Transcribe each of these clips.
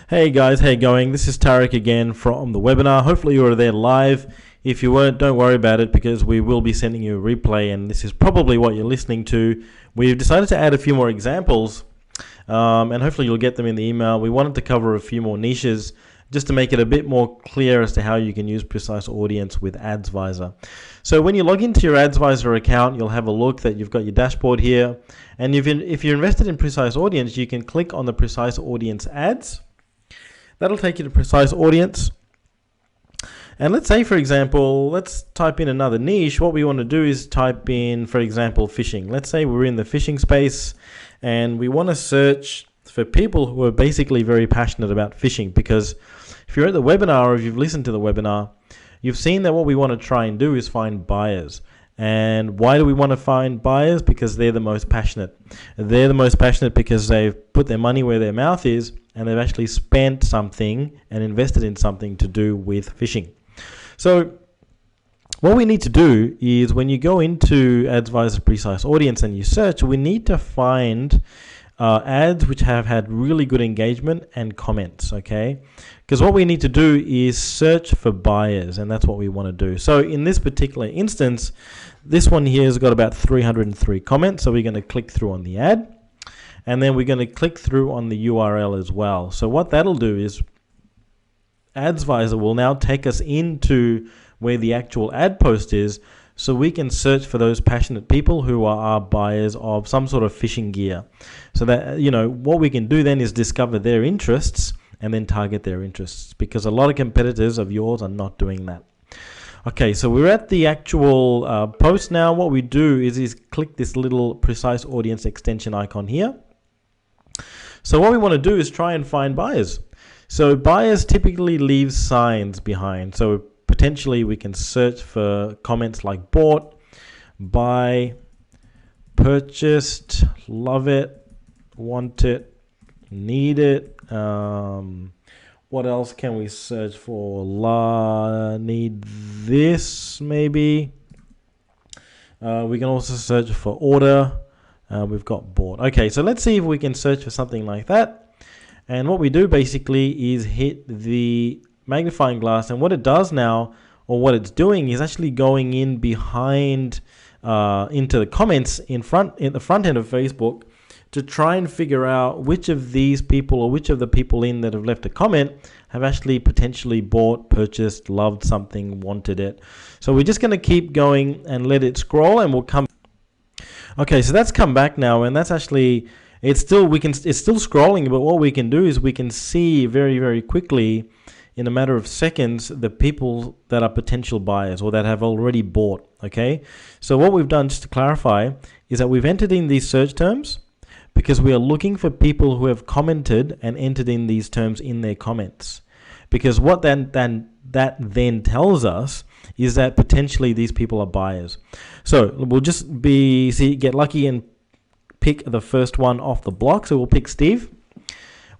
Hey guys, how you going? This is Tarek again from the webinar. Hopefully you were there live. If you weren't, don't worry about it because we will be sending you a replay and this is probably what you're listening to. We've decided to add a few more examples and hopefully you'll get them in the email. We wanted to cover a few more niches just to make it a bit more clear as to how you can use Precise Audience with Adsviser. So when you log into your Adsviser account, you'll have a look that you've got your dashboard here. And if you're invested in Precise Audience, you can click on the Precise Audience ads. That'll take you to Precise Audience. And let's say, for example, let's type in another niche. What we want to do is type in, for example, fishing. Let's say we're in the fishing space and we want to search for people who are basically very passionate about fishing, because if you're at the webinar or if you've listened to the webinar, you've seen that what we want to try and do is find buyers. And why do we want to find buyers? Because they're the most passionate. They're the most passionate because they've put their money where their mouth is and they've actually spent something and invested in something to do with fishing. So what we need to do is when you go into Adsviser Precise Audience and you search, we need to find ads which have had really good engagement and comments, okay? Because what we need to do is search for buyers, and that's what we want to do. So in this particular instance, this one here has got about 303 comments, so we're going to click through on the ad, and then we're going to click through on the URL as well. So what that'll do is Adsviser will now take us into where the actual ad post is, so we can search for those passionate people who are buyers of some sort of fishing gear. So that, you know, what we can do then is discover their interests and then target their interests, because a lot of competitors of yours are not doing that. Okay, so we're at the actual post now. What we do is click this little Precise Audience extension icon here. So what we want to do is try and find buyers. So buyers typically leave signs behind. So potentially we can search for comments like bought, buy, purchased, love it, want it, need it. What else can we search for? Need this maybe. We can also search for order. We've got bought. Okay, so let's see if we can search for something like that. And what we do basically is hit the magnifying glass, and what it does now, or what it's doing, is actually going in behind into the comments in the front end of Facebook to try and figure out which of these people or which of the people in that have left a comment have actually potentially bought, purchased, loved something, wanted it. So we're just going to keep going and let it scroll, and we'll come. Okay, so that's come back now, and that's actually it's still scrolling, but what we can do is we can see very, very quickly in a matter of seconds the people that are potential buyers or that have already bought. Okay, so what we've done, just to clarify, is that we've entered in these search terms because we are looking for people who have commented and entered in these terms in their comments, because what that then tells us is that potentially these people are buyers. So we'll just get lucky and pick the first one off the block. So we'll pick Steve.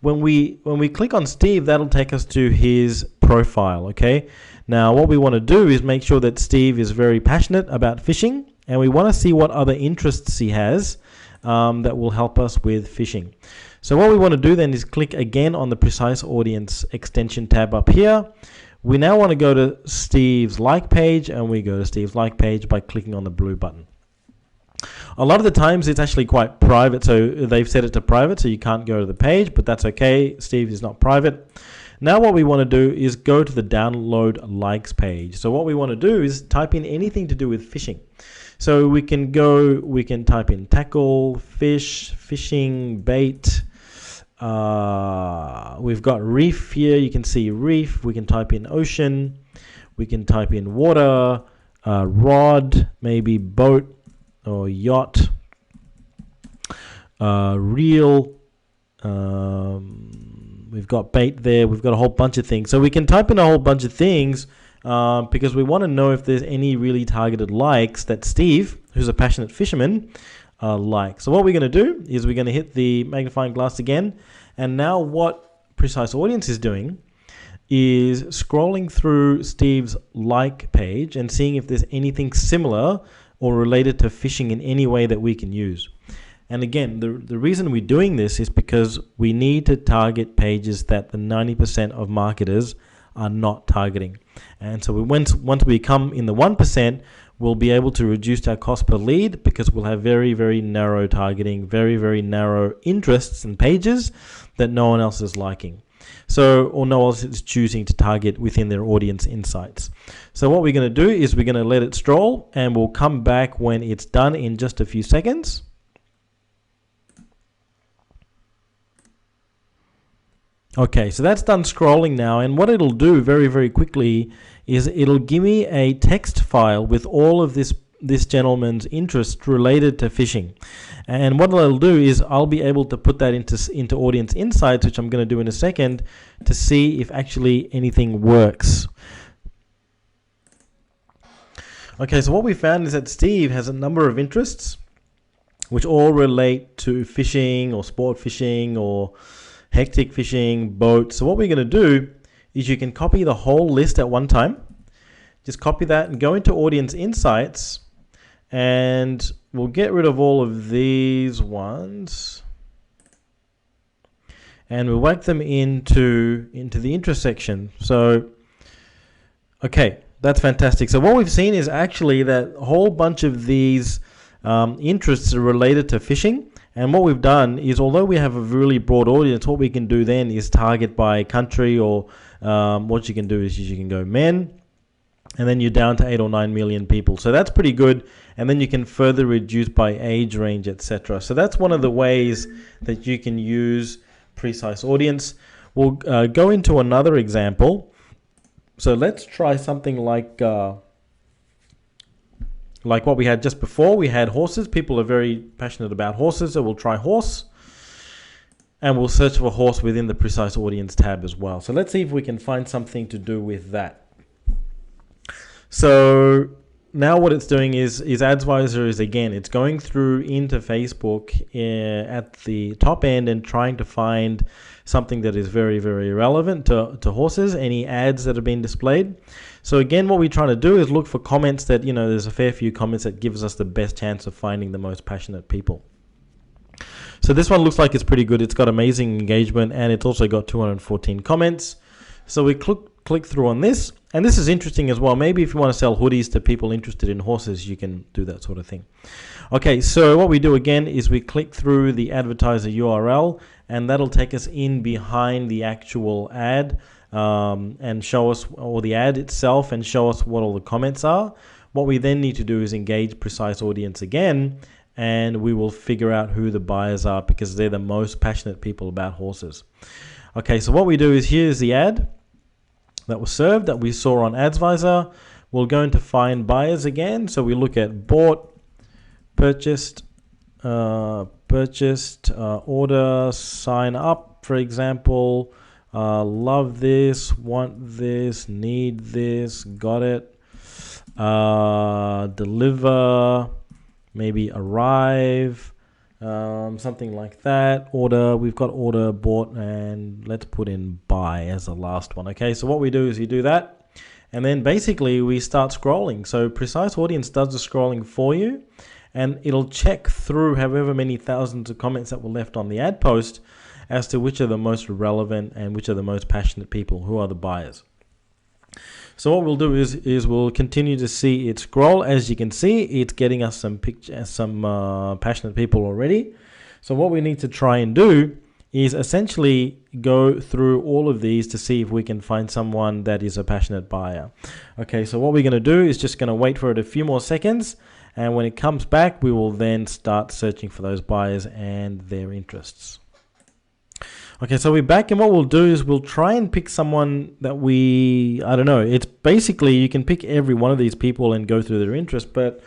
When we click on Steve, that'll take us to his profile. Okay, now what we want to do is make sure that Steve is very passionate about fishing, and we want to see what other interests he has that will help us with fishing. So what we want to do then is click again on the Precise Audience extension tab up here. We now want to go to Steve's like page, and we go to Steve's like page by clicking on the blue button. A lot of the times it's actually quite private, so they've set it to private, so you can't go to the page, but that's okay. Steve is not private. Now what we want to do is go to the download likes page. So what we want to do is type in anything to do with fishing. So we can type in tackle, fish, fishing, bait. We've got reef here. You can see reef. We can type in ocean. We can type in water, rod, maybe boat or yacht, reel. We've got bait there. We've got a whole bunch of things. So we can type in a whole bunch of things because we want to know if there's any really targeted likes that Steve, who's a passionate fisherman, likes. So what we're going to do is we're going to hit the magnifying glass again. And now what Precise Audience is doing is scrolling through Steve's like page and seeing if there's anything similar or related to fishing in any way that we can use. And again, the reason we're doing this is because we need to target pages that the 90% of marketers are not targeting. And so once we come in the 1%, we'll be able to reduce our cost per lead because we'll have very, very narrow targeting, very, very narrow interests and pages that no one else is liking. So, or no one else is choosing to target within their audience insights. So what we're going to do is we're going to let it stroll, and we'll come back when it's done in just a few seconds. Okay, so that's done scrolling now, and what it'll do very, very quickly is it'll give me a text file with all of this gentleman's interest related to phishing. And what I'll do is I'll be able to put that into audience insights, which I'm going to do in a second, to see if actually anything works. Okay, so what we found is that Steve has a number of interests which all relate to fishing or sport fishing or hectic fishing, boats. So what we're going to do is you can copy the whole list at one time. Just copy that and go into audience insights, and we'll get rid of all of these ones, and we'll whack them into the interest section. So, okay, that's fantastic. So what we've seen is actually that a whole bunch of these interests are related to fishing. And what we've done is, although we have a really broad audience, what we can do then is target by country, or what you can do is you can go men, and then you're down to 8 or 9 million people. So that's pretty good. And then you can further reduce by age range, etc. So that's one of the ways that you can use precise audience. We'll go into another example. So let's try something like what we had just before. We had horses. People are very passionate about horses, so we'll try horse. And we'll search for horse within the precise audience tab as well. So let's see if we can find something to do with that. So now what it's doing is Adsviser is, again, it's going through into Facebook at the top end and trying to find something that is very, very relevant to horses, any ads that have been displayed. So again, what we're trying to do is look for comments that, there's a fair few comments that gives us the best chance of finding the most passionate people. So this one looks like it's pretty good. It's got amazing engagement, and it's also got 214 comments. So we click through on this, and this is interesting as well. Maybe if you want to sell hoodies to people interested in horses, you can do that sort of thing. Okay, so what we do again is we click through the advertiser URL, and that'll take us in behind the actual ad and show us, or the ad itself, and show us what all the comments are. What we then need to do is engage precise audience again, and we will figure out who the buyers are because they're the most passionate people about horses. Okay, so what we do is, here's the ad that was served that we saw on Adsviser. We'll go into find buyers again. So we look at bought, purchased, order, sign up, for example, love this, want this, need this, got it, deliver, maybe arrive, something like that. Order, we've got order, bought, and let's put in buy as the last one. Okay, so what we do is you do that, and then basically we start scrolling. So precise audience does the scrolling for you, and it'll check through however many thousands of comments that were left on the ad post as to which are the most relevant and which are the most passionate people, who are the buyers. So what we'll do is we'll continue to see it scroll. As you can see, it's getting us some passionate people already. So what we need to try and do is essentially go through all of these to see if we can find someone that is a passionate buyer. Okay, so what we're going to do is just going to wait for it a few more seconds, and when it comes back, we will then start searching for those buyers and their interests. Okay, so we're back, and what we'll do is we'll try and pick someone that I don't know, it's basically you can pick every one of these people and go through their interest, but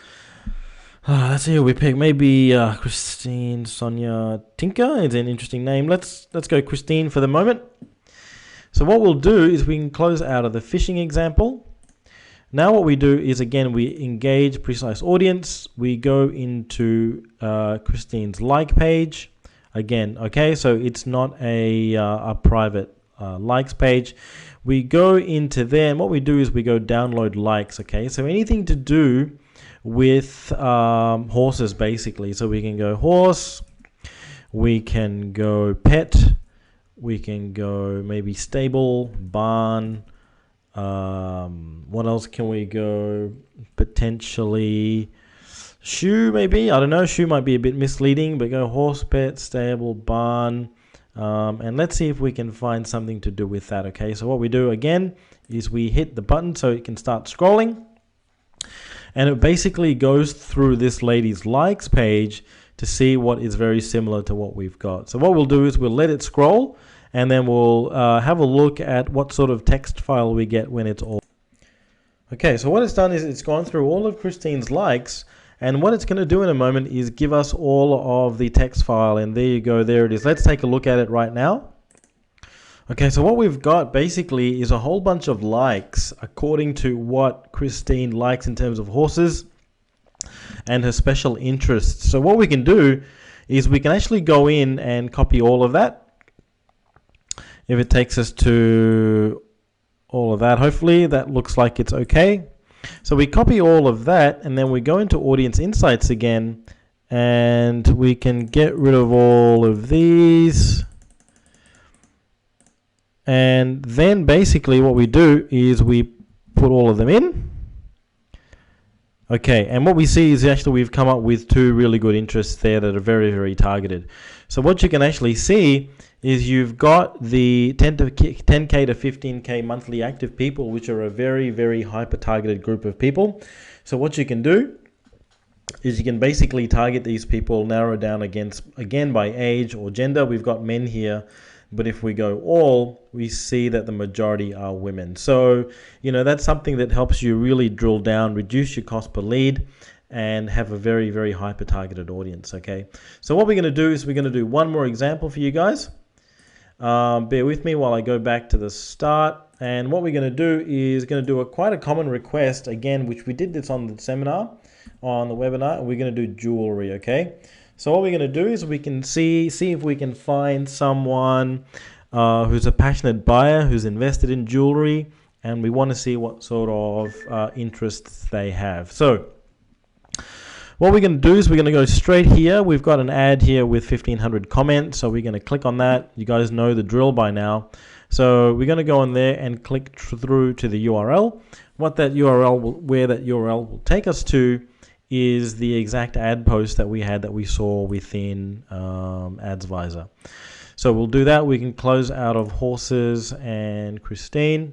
let's see who we pick. Maybe Christine, Sonia, Tinker is an interesting name. Let's go Christine for the moment. So what we'll do is we can close out of the phishing example. Now what we do is, again, we engage precise audience. We go into Christine's like page. Again, okay, so it's not a private likes page. We go into there, and what we do is we go download likes, okay? So anything to do with horses, basically. So we can go horse, We can go pet. We can go maybe stable, barn. What else can we go? Potentially shoe, maybe. I don't know. Shoe might be a bit misleading, but go horse, pet, stable, barn. And let's see if we can find something to do with that. Okay, so what we do again is we hit the button so it can start scrolling. And it basically goes through this lady's likes page to see what is very similar to what we've got. So what we'll do is we'll let it scroll, and then we'll have a look at what sort of text file we get when it's all. Okay, so what it's done is it's gone through all of Christine's likes, and what it's going to do in a moment is give us all of the text file, and there you go, there it is. Let's take a look at it right now. Okay, so what we've got basically is a whole bunch of likes according to what Christine likes in terms of horses and her special interests. So what we can do is we can actually go in and copy all of that. If it takes us to all of that, hopefully that looks like it's okay. So we copy all of that, and then we go into Audience Insights again, and we can get rid of all of these. And then basically what we do is we put all of them in. Okay, and what we see is actually we've come up with two really good interests there that are very, very targeted. So what you can actually see is you've got the 10K to 15K monthly active people, which are a very, very hyper-targeted group of people. So what you can do is you can basically target these people, narrow down again by age or gender. We've got men here, but if we go all, we see that the majority are women. So, you know, that's something that helps you really drill down, reduce your cost per lead, and have a very, very hyper-targeted audience, okay? So what we're going to do is we're going to do one more example for you guys. Bear with me while I go back to the start. And what we're going to do is going to do quite a common request, again, which we did this on the seminar, on the webinar, and we're going to do jewelry, okay? So what we're going to do is we can see if we can find someone who's a passionate buyer, who's invested in jewelry, and we want to see what sort of interests they have. So what we're going to do is we're going to go straight here. We've got an ad here with 1,500 comments, so we're going to click on that. You guys know the drill by now. So we're going to go on there and click through to the URL. Where that URL will take us to is the exact ad post that we saw within Adsviser. So we'll do that. We can close out of horses and Christine.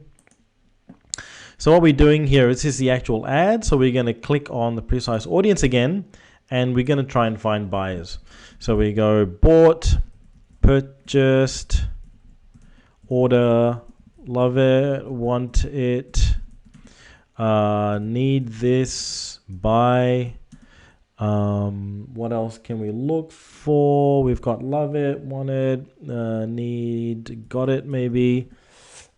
So what we're doing here is this is the actual ad. So we're going to click on the precise audience again, and we're going to try and find buyers. So we go bought, purchased, order, love it, want it, need this, buy. What else can we look for? We've got love it, want it, need, got it maybe.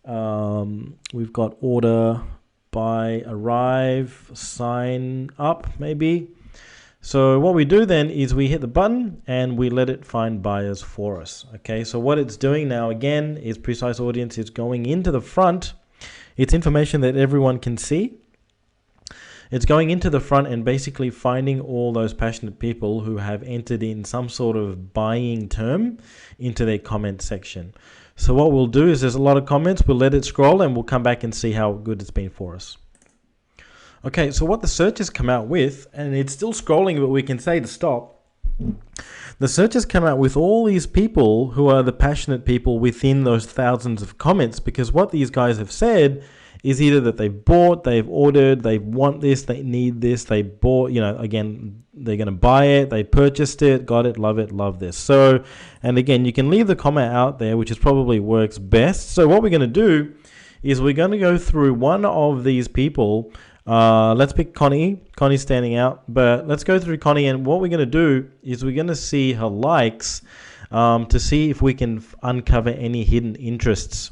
We've got order, buy, arrive, sign up maybe. So what we do then is we hit the button and we let it find buyers for us. Okay, so what it's doing now again is precise audience is going into the front. It's information that everyone can see. It's going into the front and basically finding all those passionate people who have entered in some sort of buying term into their comment section. So what we'll do is there's a lot of comments. We'll let it scroll and we'll come back and see how good it's been for us. Okay, so what the search has come out with, and it's still scrolling, but we can say to stop. The search has come out with all these people who are the passionate people within those thousands of comments, because what these guys have said is either that they've bought, they've ordered, they want this, they need this, they bought, you know, again, they're going to buy it, they purchased it, got it, love this. So, and again, you can leave the comment out there, which is probably works best. So what we're going to do is we're going to go through one of these people. Let's pick Connie. Connie's standing out, but let's go through Connie, and what we're going to do is we're going to see her likes to see if we can uncover any hidden interests.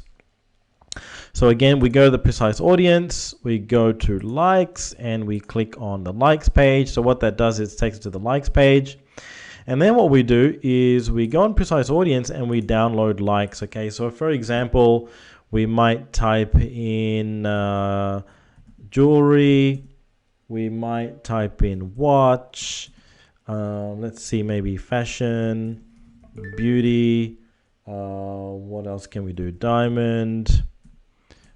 So again, we go to the precise audience, we go to likes, and we click on the likes page. So what that does is it takes us to the likes page. And then what we do is we go on precise audience and we download likes. Okay, so for example, we might type in jewelry, we might type in watch, let's see, maybe fashion, beauty. What else can we do? Diamond,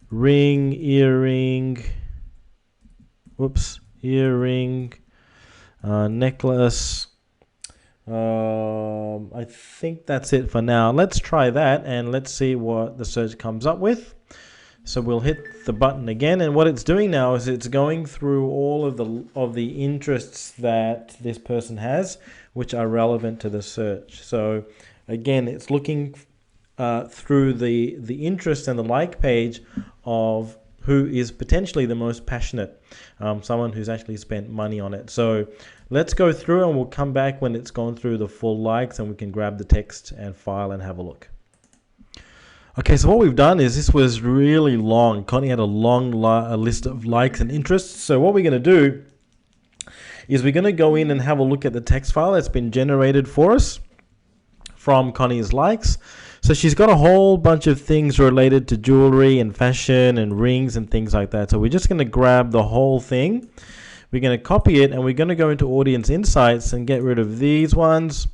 ring, earring. Whoops, earring, necklace. I think that's it for now. Let's try that and let's see what the search comes up with. So we'll hit the button again, and what it's doing now is it's going through all of the interests that this person has, which are relevant to the search. So again, it's looking through the interest and the like page of who is potentially the most passionate, someone who's actually spent money on it. So let's go through and we'll come back when it's gone through the full likes and we can grab the text and file and have a look. Okay, so what we've done is this was really long. Connie had a long list of likes and interests. So what we're going to do is we're going to go in and have a look at the text file that's been generated for us from Connie's likes. So she's got a whole bunch of things related to jewelry and fashion and rings and things like that. So we're just going to grab the whole thing. We're going to copy it and we're going to go into Audience Insights and get rid of these ones.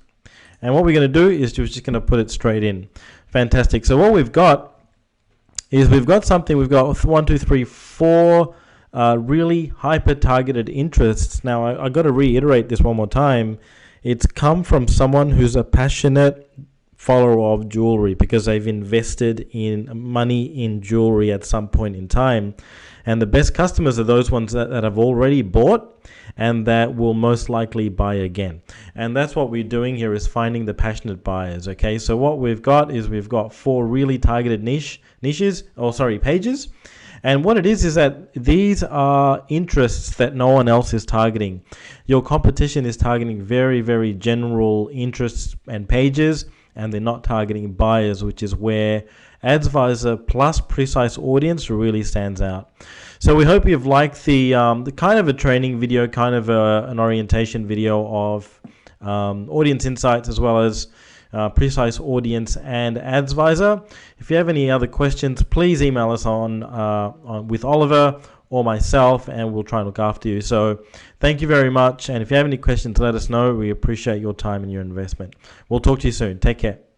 And what we're going to do is just going to put it straight in. Fantastic. So what we've got is we've got 4 really hyper-targeted interests. Now, I got to reiterate this one more time. It's come from someone who's a passionate follower of jewelry because they've invested in money in jewelry at some point in time. And the best customers are those ones that have already bought and that will most likely buy again. And that's what we're doing here, is finding the passionate buyers. Okay, so what we've got is we've got 4 really targeted pages. And what it is that these are interests that no one else is targeting. Your competition is targeting very, very general interests and pages, and they're not targeting buyers, which is where Adsviser plus Precise Audience really stands out. So we hope you've liked the kind of a training video, kind of an orientation video of Audience Insights as well as Precise Audience and Adsviser. If you have any other questions, please email us on with Oliver or myself, and we'll try and look after you. So thank you very much. And if you have any questions, let us know. We appreciate your time and your investment. We'll talk to you soon. Take care.